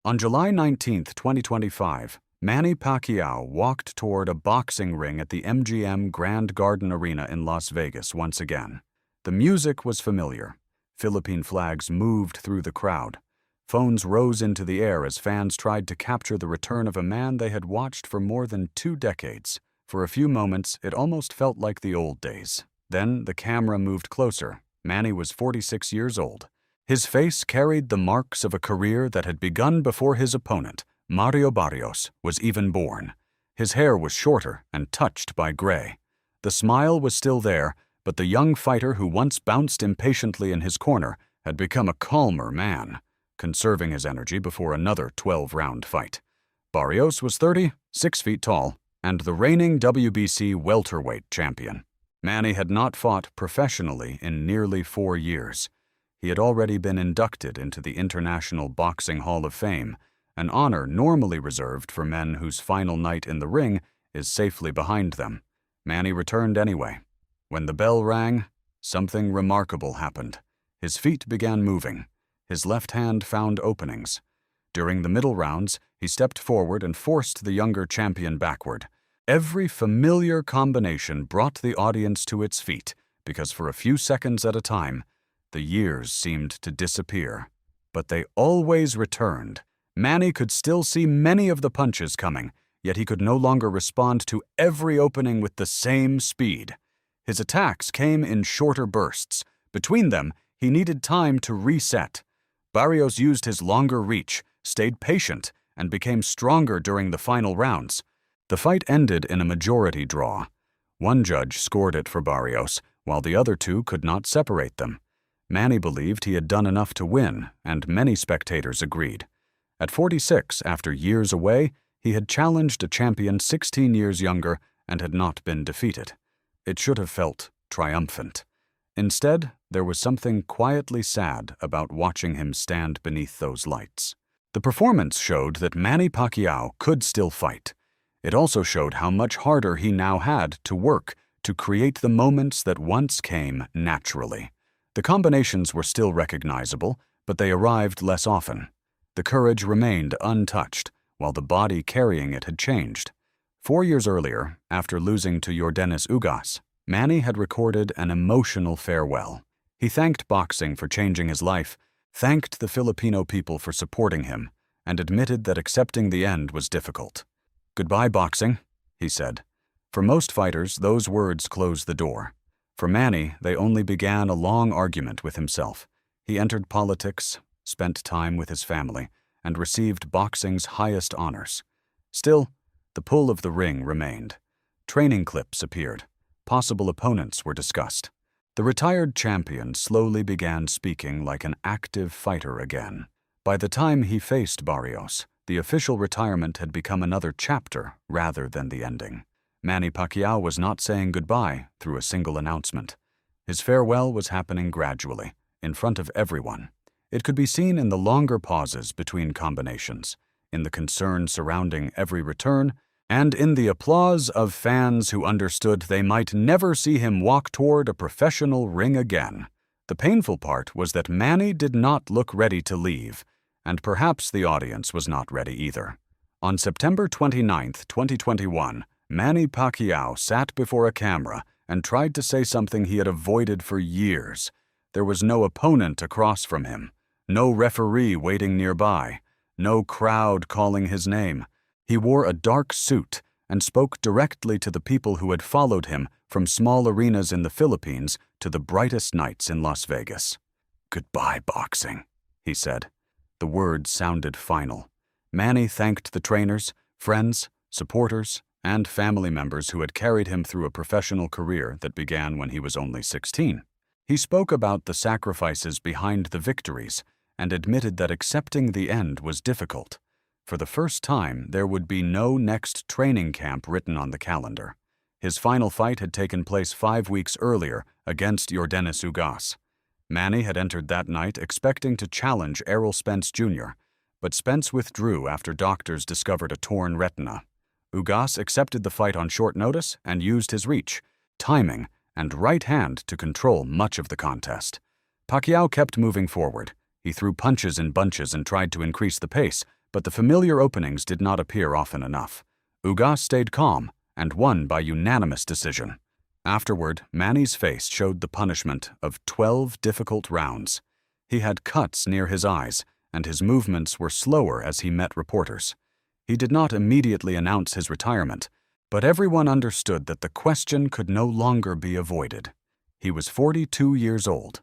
On July 19, 2025, Manny Pacquiao walked toward a boxing ring at the MGM Grand Garden Arena in Las Vegas once again. The music was familiar. Philippine flags moved through the crowd. Phones rose into the air as fans tried to capture the return of a man they had watched for more than 2 decades. For a few moments, it almost felt like the old days. Then the camera moved closer. Manny was 46 years old. His face carried the marks of a career that had begun before his opponent, Mario Barrios, was even born. His hair was shorter and touched by gray. The smile was still there, but the young fighter who once bounced impatiently in his corner had become a calmer man, conserving his energy before another 12-round fight. Barrios was 30, 6 feet tall, and the reigning WBC welterweight champion. Manny had not fought professionally in nearly 4 years. He had already been inducted into the International Boxing Hall of Fame, an honor normally reserved for men whose final night in the ring is safely behind them. Manny returned anyway. When the bell rang, something remarkable happened. His feet began moving. His left hand found openings. During the middle rounds, he stepped forward and forced the younger champion backward. Every familiar combination brought the audience to its feet, because for a few seconds at a time, the years seemed to disappear. But they always returned. Manny could still see many of the punches coming, yet he could no longer respond to every opening with the same speed. His attacks came in shorter bursts. Between them, he needed time to reset. Barrios used his longer reach, stayed patient, and became stronger during the final rounds. The fight ended in a majority draw. One judge scored it for Barrios, while the other 2 could not separate them. Manny believed he had done enough to win, and many spectators agreed. At 46, after years away, he had challenged a champion 16 years younger and had not been defeated. It should have felt triumphant. Instead, there was something quietly sad about watching him stand beneath those lights. The performance showed that Manny Pacquiao could still fight. It also showed how much harder he now had to work to create the moments that once came naturally. The combinations were still recognizable, but they arrived less often. The courage remained untouched, while the body carrying it had changed. 4 years earlier, after losing to Yordenis Ugas, Manny had recorded an emotional farewell. He thanked boxing for changing his life, thanked the Filipino people for supporting him, and admitted that accepting the end was difficult. "Goodbye, boxing," he said. For most fighters, those words closed the door. For Manny, they only began a long argument with himself. He entered politics, spent time with his family, and received boxing's highest honors. Still, the pull of the ring remained. Training clips appeared. Possible opponents were discussed. The retired champion slowly began speaking like an active fighter again. By the time he faced Barrios, the official retirement had become another chapter rather than the ending. Manny Pacquiao was not saying goodbye through a single announcement. His farewell was happening gradually, in front of everyone. It could be seen in the longer pauses between combinations, in the concern surrounding every return, and in the applause of fans who understood they might never see him walk toward a professional ring again. The painful part was that Manny did not look ready to leave, and perhaps the audience was not ready either. On September 29, 2021, Manny Pacquiao sat before a camera and tried to say something he had avoided for years. There was no opponent across from him, no referee waiting nearby, no crowd calling his name. He wore a dark suit and spoke directly to the people who had followed him from small arenas in the Philippines to the brightest nights in Las Vegas. "Goodbye, boxing," he said. The words sounded final. Manny thanked the trainers, friends, supporters, and family members who had carried him through a professional career that began when he was only 16. He spoke about the sacrifices behind the victories and admitted that accepting the end was difficult. For the first time, there would be no next training camp written on the calendar. His final fight had taken place 5 weeks earlier against Yordenis Ugas. Manny had entered that night expecting to challenge Errol Spence Jr., but Spence withdrew after doctors discovered a torn retina. Ugas accepted the fight on short notice and used his reach, timing, and right hand to control much of the contest. Pacquiao kept moving forward. He threw punches in bunches and tried to increase the pace, but the familiar openings did not appear often enough. Ugas stayed calm and won by unanimous decision. Afterward, Manny's face showed the punishment of 12 difficult rounds. He had cuts near his eyes, and his movements were slower as he met reporters. He did not immediately announce his retirement, but everyone understood that the question could no longer be avoided. He was 42 years old.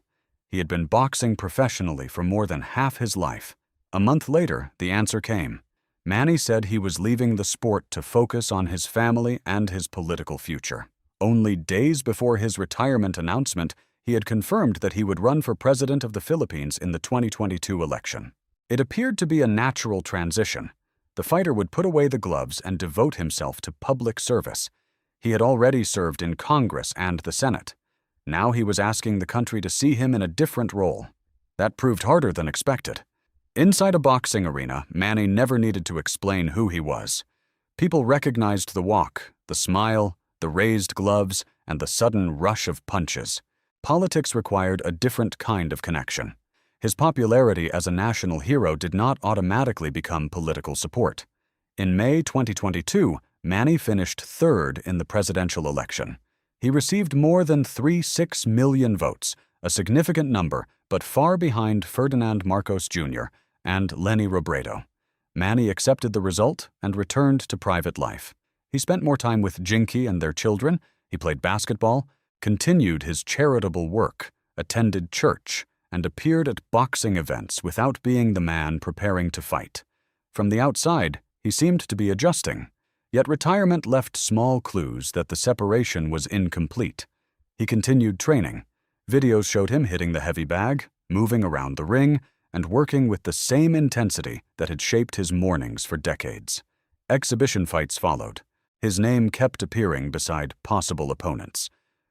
He had been boxing professionally for more than half his life. A month later, the answer came. Manny said he was leaving the sport to focus on his family and his political future. Only days before his retirement announcement, he had confirmed that he would run for president of the Philippines in the 2022 election. It appeared to be a natural transition. The fighter would put away the gloves and devote himself to public service. He had already served in Congress and the Senate. Now he was asking the country to see him in a different role. That proved harder than expected. Inside a boxing arena, Manny never needed to explain who he was. People recognized the walk, the smile, the raised gloves, and the sudden rush of punches. Politics required a different kind of connection. His popularity as a national hero did not automatically become political support. In May 2022, Manny finished third in the presidential election. He received more than 3.6 million votes, a significant number, but far behind Ferdinand Marcos Jr. and Lenny Robredo. Manny accepted the result and returned to private life. He spent more time with Jinky and their children, he played basketball, continued his charitable work, attended church, and appeared at boxing events without being the man preparing to fight. From the outside, he seemed to be adjusting, yet retirement left small clues that the separation was incomplete. He continued training. Videos showed him hitting the heavy bag, moving around the ring, and working with the same intensity that had shaped his mornings for decades. Exhibition fights followed. His name kept appearing beside possible opponents.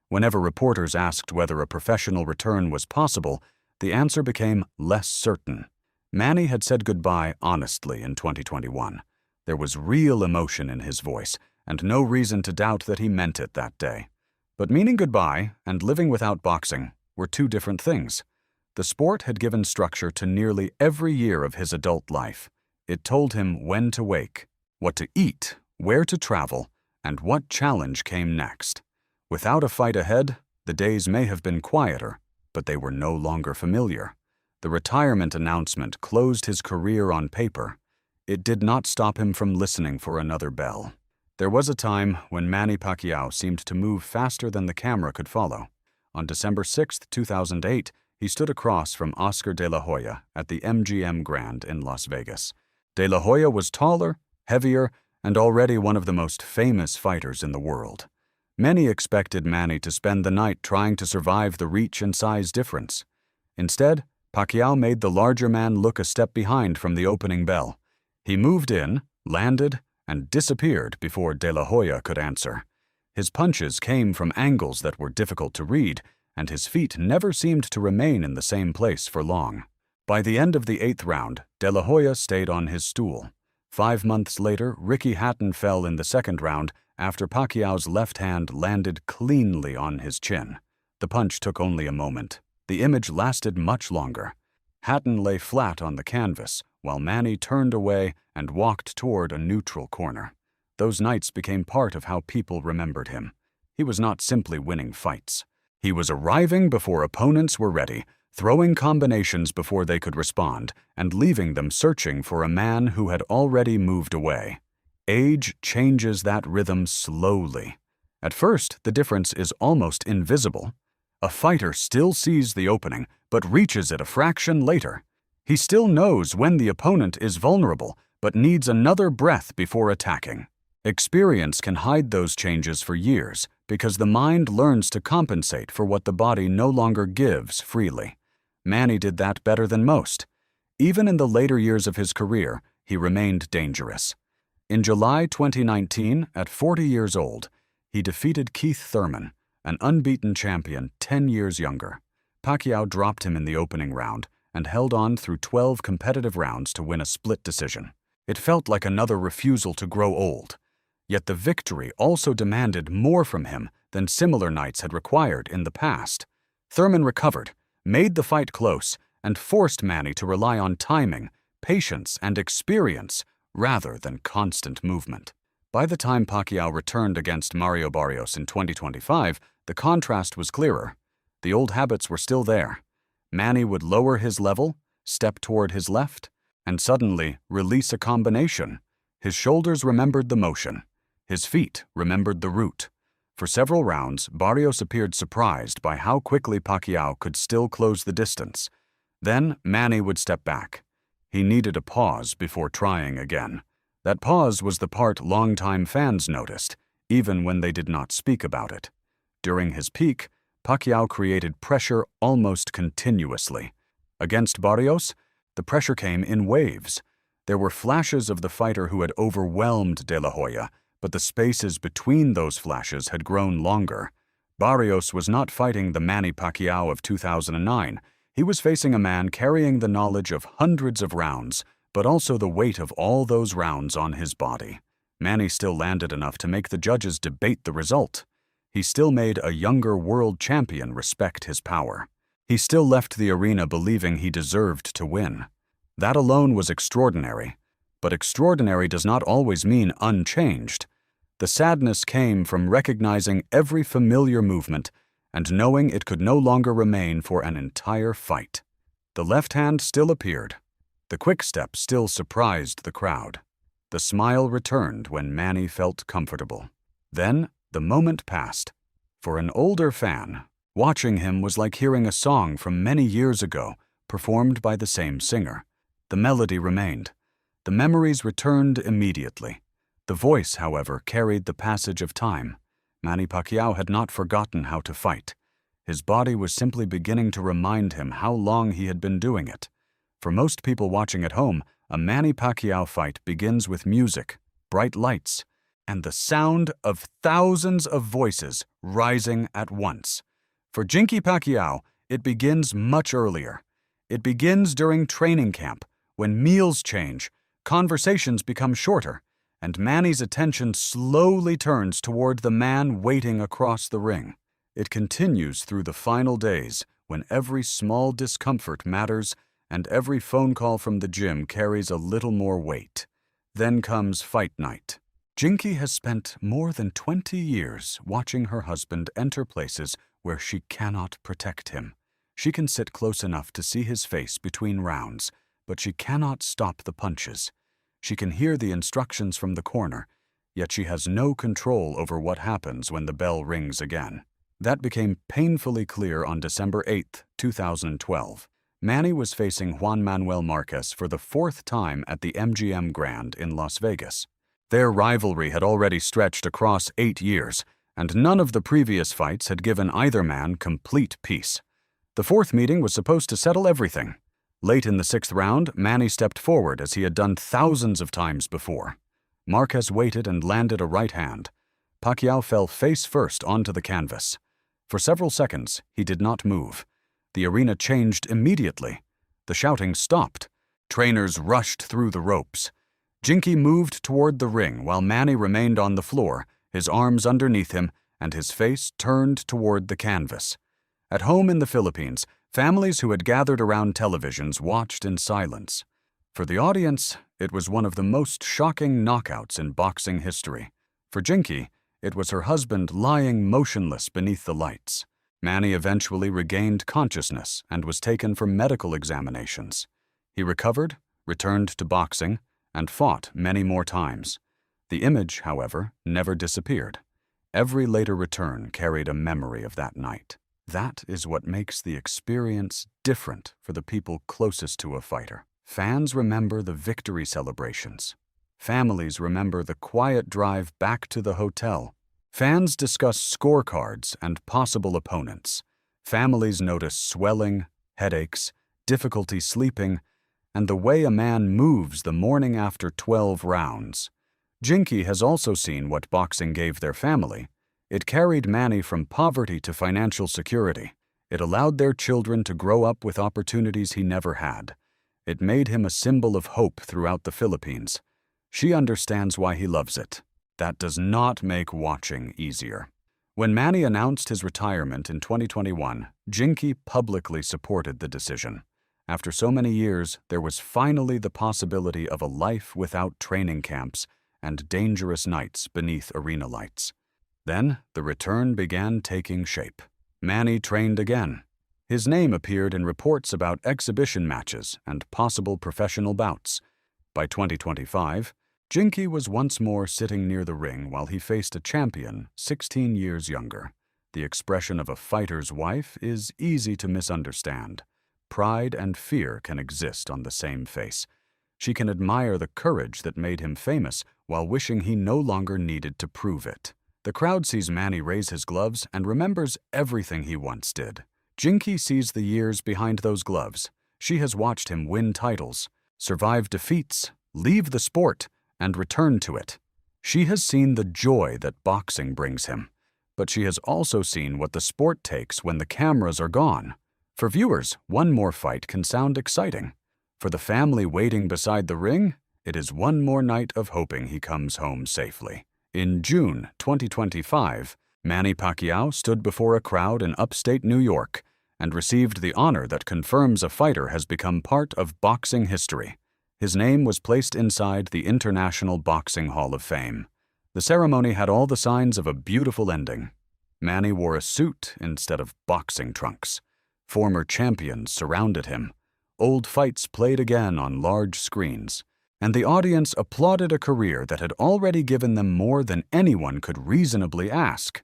Whenever reporters asked whether a professional return was possible, the answer became less certain. Manny had said goodbye honestly in 2021. There was real emotion in his voice, and no reason to doubt that he meant it that day. But meaning goodbye and living without boxing were two different things. The sport had given structure to nearly every year of his adult life. It told him when to wake, what to eat, where to travel, and what challenge came next. Without a fight ahead, the days may have been quieter, but they were no longer familiar. The retirement announcement closed his career on paper. It did not stop him from listening for another bell. There was a time when Manny Pacquiao seemed to move faster than the camera could follow. On December 6, 2008, he stood across from Oscar de la Hoya at the MGM Grand in Las Vegas. De la Hoya was taller, heavier, and already one of the most famous fighters in the world. Many expected Manny to spend the night trying to survive the reach and size difference. Instead, Pacquiao made the larger man look a step behind from the opening bell. He moved in, landed, and disappeared before De La Hoya could answer. His punches came from angles that were difficult to read, and his feet never seemed to remain in the same place for long. By the end of the 8th round, De La Hoya stayed on his stool. 5 months later, Ricky Hatton fell in the 2nd round after Pacquiao's left hand landed cleanly on his chin. The punch took only a moment. The image lasted much longer. Hatton lay flat on the canvas, while Manny turned away and walked toward a neutral corner. Those nights became part of how people remembered him. He was not simply winning fights. He was arriving before opponents were ready, throwing combinations before they could respond, and leaving them searching for a man who had already moved away. Age changes that rhythm slowly. At first, the difference is almost invisible. A fighter still sees the opening, but reaches it a fraction later. He still knows when the opponent is vulnerable, but needs another breath before attacking. Experience can hide those changes for years because the mind learns to compensate for what the body no longer gives freely. Manny did that better than most. Even in the later years of his career, he remained dangerous. In July 2019, at 40 years old, he defeated Keith Thurman, an unbeaten champion 10 years younger. Pacquiao dropped him in the opening round and held on through 12 competitive rounds to win a split decision. It felt like another refusal to grow old. Yet the victory also demanded more from him than similar nights had required in the past. Thurman recovered, made the fight close, and forced Manny to rely on timing, patience, and experience rather than constant movement. By the time Pacquiao returned against Mario Barrios in 2025, the contrast was clearer. The old habits were still there. Manny would lower his level, step toward his left, and suddenly release a combination. His shoulders remembered the motion. His feet remembered the route. For several rounds, Barrios appeared surprised by how quickly Pacquiao could still close the distance. Then Manny would step back. He needed a pause before trying again. That pause was the part longtime fans noticed, even when they did not speak about it. During his peak, Pacquiao created pressure almost continuously. Against Barrios, the pressure came in waves. There were flashes of the fighter who had overwhelmed De La Hoya, but the spaces between those flashes had grown longer. Barrios was not fighting the Manny Pacquiao of 2009. He was facing a man carrying the knowledge of hundreds of rounds, but also the weight of all those rounds on his body. Manny still landed enough to make the judges debate the result. He still made a younger world champion respect his power. He still left the arena believing he deserved to win. That alone was extraordinary. But extraordinary does not always mean unchanged. The sadness came from recognizing every familiar movement and knowing it could no longer remain for an entire fight. The left hand still appeared. The quick step still surprised the crowd. The smile returned when Manny felt comfortable. Then the moment passed. For an older fan, watching him was like hearing a song from many years ago, performed by the same singer. The melody remained. The memories returned immediately. The voice, however, carried the passage of time. Manny Pacquiao had not forgotten how to fight. His body was simply beginning to remind him how long he had been doing it. For most people watching at home, a Manny Pacquiao fight begins with music, bright lights, and the sound of thousands of voices rising at once. For Jinky Pacquiao, it begins much earlier. It begins during training camp, when meals change, conversations become shorter, and Manny's attention slowly turns toward the man waiting across the ring. It continues through the final days, when every small discomfort matters and every phone call from the gym carries a little more weight. Then comes fight night. Jinky has spent more than 20 years watching her husband enter places where she cannot protect him. She can sit close enough to see his face between rounds, but she cannot stop the punches. She can hear the instructions from the corner, yet she has no control over what happens when the bell rings again. That became painfully clear on December 8, 2012. Manny was facing Juan Manuel Marquez for the fourth time at the MGM Grand in Las Vegas. Their rivalry had already stretched across 8 years, and none of the previous fights had given either man complete peace. The fourth meeting was supposed to settle everything. Late in the sixth round, Manny stepped forward as he had done thousands of times before. Marquez waited and landed a right hand. Pacquiao fell face first onto the canvas. For several seconds, he did not move. The arena changed immediately. The shouting stopped. Trainers rushed through the ropes. Jinky moved toward the ring while Manny remained on the floor, his arms underneath him and his face turned toward the canvas. At home in the Philippines, families who had gathered around televisions watched in silence. For the audience, it was one of the most shocking knockouts in boxing history. For Jinky, it was her husband lying motionless beneath the lights. Manny eventually regained consciousness and was taken for medical examinations. He recovered, returned to boxing, and fought many more times. The image, however, never disappeared. Every later return carried a memory of that night. That is what makes the experience different for the people closest to a fighter. Fans remember the victory celebrations. Families remember the quiet drive back to the hotel. Fans discuss scorecards and possible opponents. Families notice swelling, headaches, difficulty sleeping, and the way a man moves the morning after 12 rounds. Jinky has also seen what boxing gave their family. It carried Manny from poverty to financial security. It allowed their children to grow up with opportunities he never had. It made him a symbol of hope throughout the Philippines. She understands why he loves it. That does not make watching easier. When Manny announced his retirement in 2021, Jinky publicly supported the decision. After so many years, there was finally the possibility of a life without training camps and dangerous nights beneath arena lights. Then, the return began taking shape. Manny trained again. His name appeared in reports about exhibition matches and possible professional bouts. By 2025, Jinky was once more sitting near the ring while he faced a champion 16 years younger. The expression of a fighter's wife is easy to misunderstand. Pride and fear can exist on the same face. She can admire the courage that made him famous while wishing he no longer needed to prove it. The crowd sees Manny raise his gloves and remembers everything he once did. Jinky sees the years behind those gloves. She has watched him win titles, survive defeats, leave the sport, and return to it. She has seen the joy that boxing brings him, but she has also seen what the sport takes when the cameras are gone. For viewers, one more fight can sound exciting. For the family waiting beside the ring, it is one more night of hoping he comes home safely. In June 2025, Manny Pacquiao stood before a crowd in upstate New York and received the honor that confirms a fighter has become part of boxing history. His name was placed inside the International Boxing Hall of Fame. The ceremony had all the signs of a beautiful ending. Manny wore a suit instead of boxing trunks. Former champions surrounded him. Old fights played again on large screens. And the audience applauded a career that had already given them more than anyone could reasonably ask.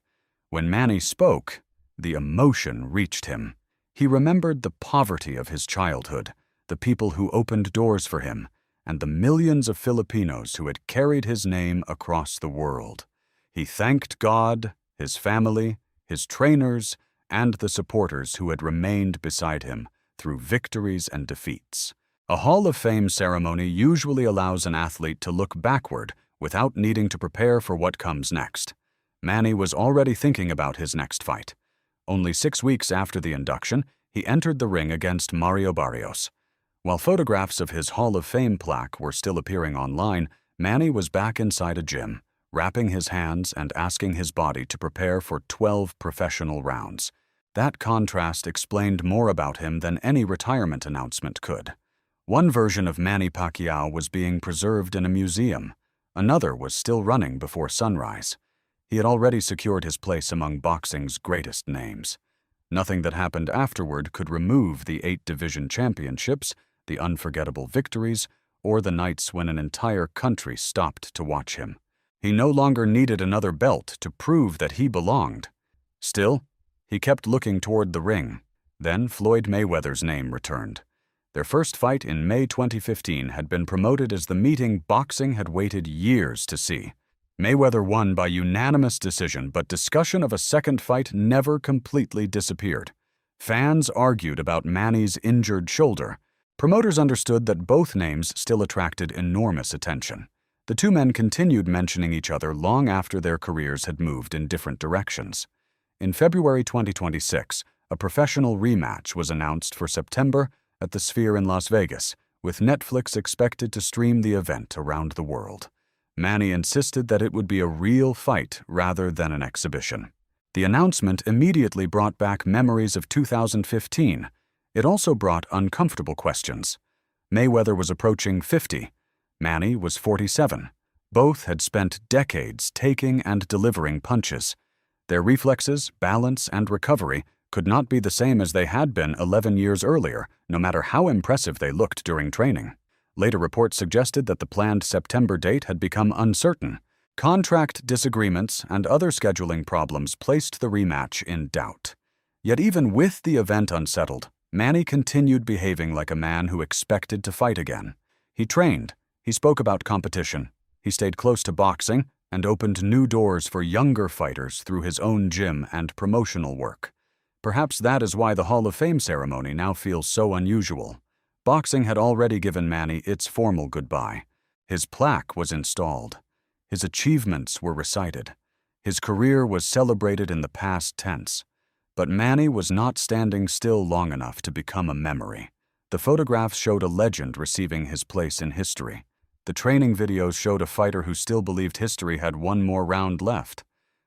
When Manny spoke, the emotion reached him. He remembered the poverty of his childhood, the people who opened doors for him, and the millions of Filipinos who had carried his name across the world. He thanked God, his family, his trainers, and the supporters who had remained beside him through victories and defeats. A Hall of Fame ceremony usually allows an athlete to look backward without needing to prepare for what comes next. Manny was already thinking about his next fight. Only 6 weeks after the induction, he entered the ring against Mario Barrios. While photographs of his Hall of Fame plaque were still appearing online, Manny was back inside a gym, wrapping his hands and asking his body to prepare for 12 professional rounds. That contrast explained more about him than any retirement announcement could. One version of Manny Pacquiao was being preserved in a museum. Another was still running before sunrise. He had already secured his place among boxing's greatest names. Nothing that happened afterward could remove the 8 division championships, the unforgettable victories, or the nights when an entire country stopped to watch him. He no longer needed another belt to prove that he belonged. Still, he kept looking toward the ring. Then Floyd Mayweather's name returned. Their first fight in May 2015 had been promoted as the meeting boxing had waited years to see. Mayweather won by unanimous decision, but discussion of a second fight never completely disappeared. Fans argued about Manny's injured shoulder. Promoters understood that both names still attracted enormous attention. The two men continued mentioning each other long after their careers had moved in different directions. In February 2026, a professional rematch was announced for September at the Sphere in Las Vegas, with Netflix expected to stream the event around the world. Manny insisted that it would be a real fight rather than an exhibition. The announcement immediately brought back memories of 2015. It also brought uncomfortable questions. Mayweather was approaching 50. Manny was 47. Both had spent decades taking and delivering punches. Their reflexes, balance, and recovery could not be the same as they had been 11 years earlier, no matter how impressive they looked during training. Later reports suggested that the planned September date had become uncertain. Contract disagreements and other scheduling problems placed the rematch in doubt. Yet even with the event unsettled, Manny continued behaving like a man who expected to fight again. He trained. He spoke about competition. He stayed close to boxing and opened new doors for younger fighters through his own gym and promotional work. Perhaps that is why the Hall of Fame ceremony now feels so unusual. Boxing had already given Manny its formal goodbye. His plaque was installed. His achievements were recited. His career was celebrated in the past tense. But Manny was not standing still long enough to become a memory. The photographs showed a legend receiving his place in history. The training videos showed a fighter who still believed history had one more round left.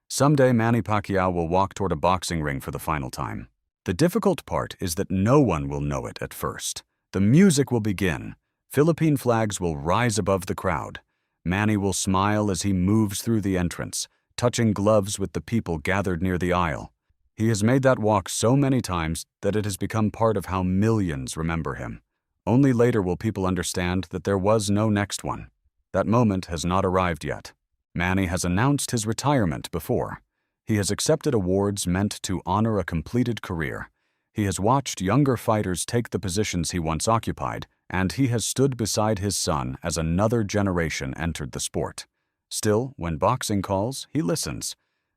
Someday Manny Pacquiao will walk toward a boxing ring for the final time. The difficult part is that no one will know it at first. The music will begin. Philippine flags will rise above the crowd. Manny will smile as he moves through the entrance, touching gloves with the people gathered near the aisle. He has made that walk so many times that it has become part of how millions remember him. Only later will people understand that there was no next one. That moment has not arrived yet. Manny has announced his retirement before. He has accepted awards meant to honor a completed career. He has watched younger fighters take the positions he once occupied, and he has stood beside his son as another generation entered the sport. Still, when boxing calls, he listens.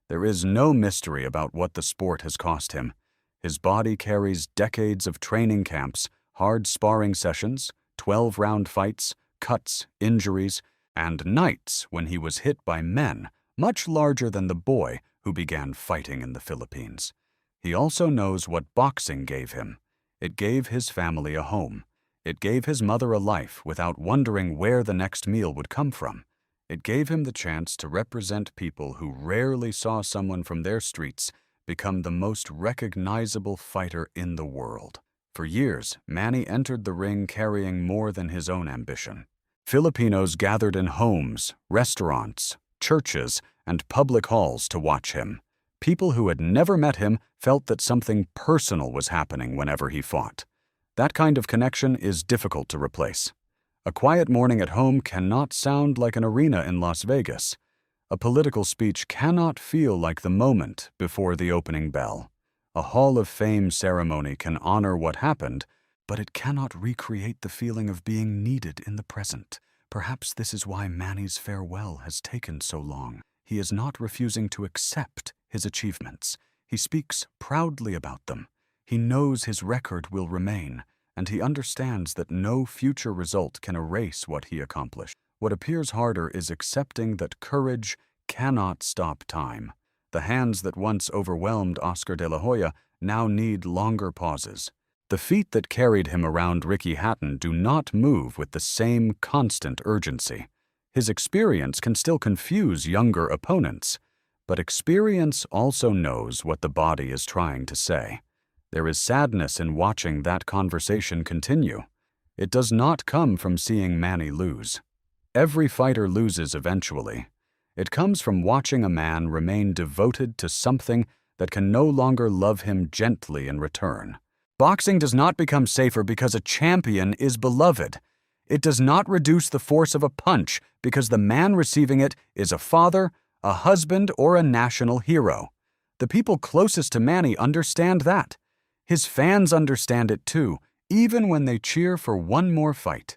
There is no mystery about what the sport has cost him. His body carries decades of training camps, hard sparring sessions, 12-round fights, cuts, injuries, and nights when he was hit by men much larger than the boy who began fighting in the Philippines. He also knows what boxing gave him. It gave his family a home. It gave his mother a life without wondering where the next meal would come from. It gave him the chance to represent people who rarely saw someone from their streets become the most recognizable fighter in the world. For years, Manny entered the ring carrying more than his own ambition. Filipinos gathered in homes, restaurants, churches, and public halls to watch him. People who had never met him felt that something personal was happening whenever he fought. That kind of connection is difficult to replace. A quiet morning at home cannot sound like an arena in Las Vegas. A political speech cannot feel like the moment before the opening bell. A Hall of Fame ceremony can honor what happened, but it cannot recreate the feeling of being needed in the present. Perhaps this is why Manny's farewell has taken so long. He is not refusing to accept his achievements. He speaks proudly about them. He knows his record will remain, and he understands that no future result can erase what he accomplished. What appears harder is accepting that courage cannot stop time. The hands that once overwhelmed Oscar de la Hoya now need longer pauses. The feet that carried him around Ricky Hatton do not move with the same constant urgency. His experience can still confuse younger opponents, but experience also knows what the body is trying to say. There is sadness in watching that conversation continue. It does not come from seeing Manny lose. Every fighter loses eventually. It comes from watching a man remain devoted to something that can no longer love him gently in return. Boxing does not become safer because a champion is beloved. It does not reduce the force of a punch because the man receiving it is a father, a husband, or a national hero. The people closest to Manny understand that. His fans understand it too, even when they cheer for one more fight.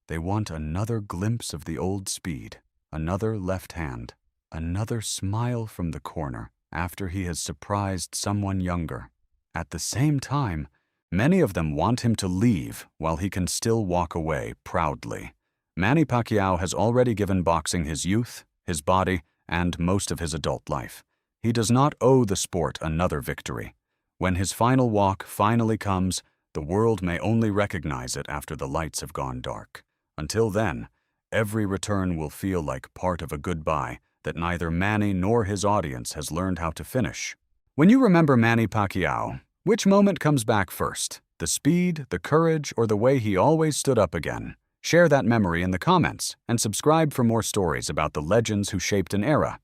They want another glimpse of the old speed, another left hand, another smile from the corner after he has surprised someone younger. At the same time, many of them want him to leave while he can still walk away proudly. Manny Pacquiao has already given boxing his youth, his body, and most of his adult life. He does not owe the sport another victory. When his final walk finally comes, the world may only recognize it after the lights have gone dark. Until then, every return will feel like part of a goodbye that neither Manny nor his audience has learned how to finish. When you remember Manny Pacquiao, which moment comes back first? The speed, the courage, or the way he always stood up again? Share that memory in the comments and subscribe for more stories about the legends who shaped an era.